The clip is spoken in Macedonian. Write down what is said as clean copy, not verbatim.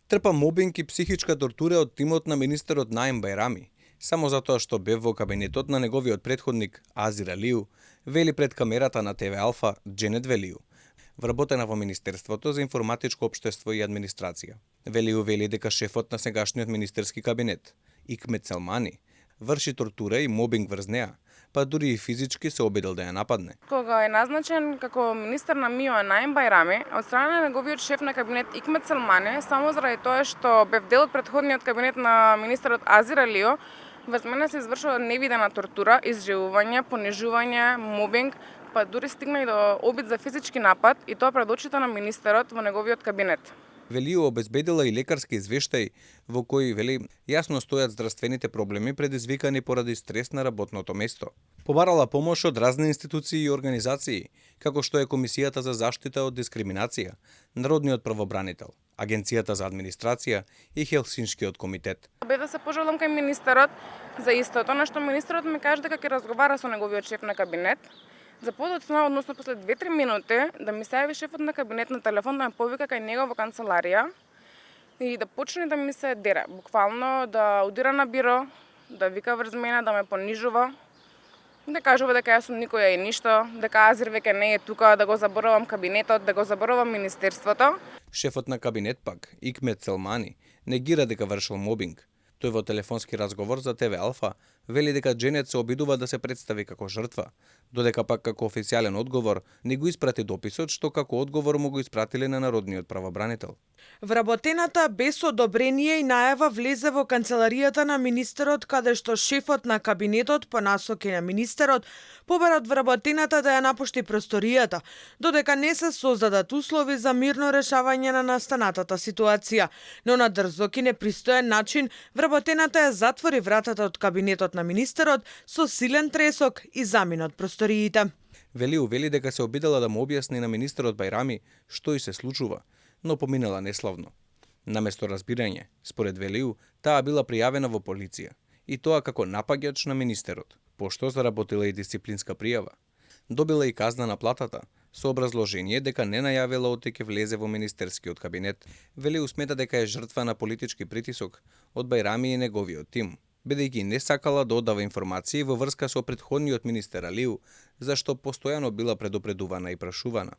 Трпа мобинг и психичка тортура од тимот на министерот Наим Бајрами, само затоа што бев во кабинетот на неговиот претходник Азир Алију, вели пред камерата на ТВ Алфа Дженет Велију, вработена во Министерството за информатичко општество и администрација. Велију вели дека шефот на сегашниот министерски кабинет, Икмет Селмани, врши тортура и мобинг врз неа, па дури и физички се обидел да ја нападне. Кога е назначен како министер на МИО Наим Бајрами, од страна на неговиот шеф на кабинет Икмет Селмани, само заради тоа што бев дел од претходниот кабинет на министерот Азир Алију, врз мене се извршува невидена тортура, изживување, понижување, мобинг, па дури стигна и до обид за физички напад, и тоа пред очите на министерот во неговиот кабинет. Велију обезбедила и лекарски извештај во кој, вели, јасно стојат здравствените проблеми предизвикани поради стрес на работното место. Побарала помош од разни институции и организации, како што е Комисијата за заштита од дискриминација, Народниот правобранител, Агенцијата за администрација и Хелсиншкиот комитет. Бе да се пожалам кај министерот за истото, на што министерот ми каже дека ќе разговара со неговиот шеф на кабинет. За подоцна, односно после 2-3 минути, да ми се јави шефот на кабинет на телефон, да ме повика кај него во канцеларија и да почне да ми се дере. Буквално да удира на биро, да вика врз мене, да ме понижува, да кажува дека јас сум никоја и ништо, дека Азир веќе не е тука, да го заборавам кабинетот, да го заборавам министерството. Шефот на кабинет пак, Икмет Селмани, негира дека вршил мобинг. Тој во телефонски разговор за ТВ Алфа вели дека Дженет се обидува да се представи како жртва, додека пак како официјален одговор не го испрати дописот што како одговор му го испратиле на Народниот правобранител. Вработената без одобрение и најава влезе во канцеларијата на министерот, каде што шефот на кабинетот по насоки на министерот побара од вработената да ја напушти просторијата, додека не се создадат услови за мирно решавање на настанатата ситуација. Но на дрзок и непристоен начин вработената ја затвори вратата од кабинетот на министерот со силен тресок и замина од просториите. Велију вели дека се обидела да му објасни на министерот Бајрами што и се случува, но поминала неславно. Наместо разбирање, според Велију, таа била пријавена во полиција, и тоа како напаѓач на министерот, пошто заработила и дисциплинска пријава. Добила и казна на платата, со образложение дека не најавила оти ќе влезе во министерскиот кабинет. Велију смета дека е жртва на политички притисок од Бајрами и неговиот тим, бидејќи не сакала да оддава информации во врска со претходниот министер Алију, зашто постојано била предупредувана и прашувана.